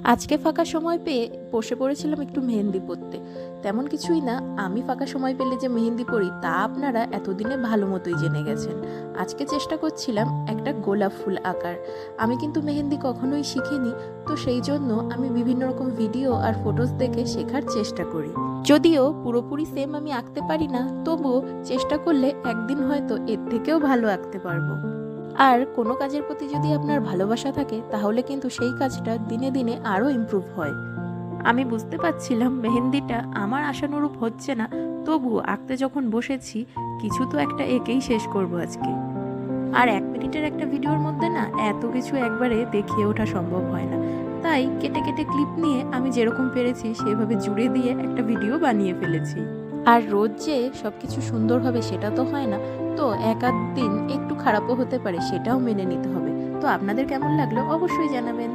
আজকে ফাঁকা সময় পেয়ে বসে পড়েছিলাম একটু মেহেন্দি পরতে। তেমন কিছুই না, আমি ফাঁকা সময় পেলে যে মেহেন্দি পরি তা আপনারা এতদিনে ভালো মতোই জেনে গেছেন। আজকে চেষ্টা করছিলাম একটা গোলাপ ফুল আঁকার। আমি কিন্তু মেহেন্দি কখনোই শিখিনি, তো সেই জন্য আমি বিভিন্ন রকম ভিডিও আর ফটোস দেখে শেখার চেষ্টা করি। যদিও পুরোপুরি সেম আমি আঁকতে পারি না, তবুও চেষ্টা করলে একদিন হয়তো এর থেকেও ভালো আঁকতে পারবো। আর কোনো কাজের প্রতি যদি আপনার ভালোবাসা থাকে তাহলে কিন্তু সেই কাজটা দিনে দিনে আরও ইমপ্রুভ হয়। আমি বুঝতে পারছিলাম মেহেন্দিটা আমার আশানুরূপ হচ্ছে না, তবুও আঁকতে যখন বসেছি কিছু তো একটা এঁকেই শেষ করব আজকে। আর 1 মিনিটের একটা ভিডিওর মধ্যে না এত কিছু একবারে দেখিয়ে ওঠা সম্ভব হয় না, তাই কেটে কেটে ক্লিপ নিয়ে আমি যেরকম পেরেছি সেভাবে জুড়ে দিয়ে একটা ভিডিও বানিয়ে ফেলেছি। আর রোজ যে সব কিছু সুন্দর হবে সেটা তো হয় না, তো এক আধ দিন একটু খারাপও হতে পারে, সেটাও মেনে নিতে হবে। তো আপনাদের কেমন লাগলো অবশ্যই জানাবেন।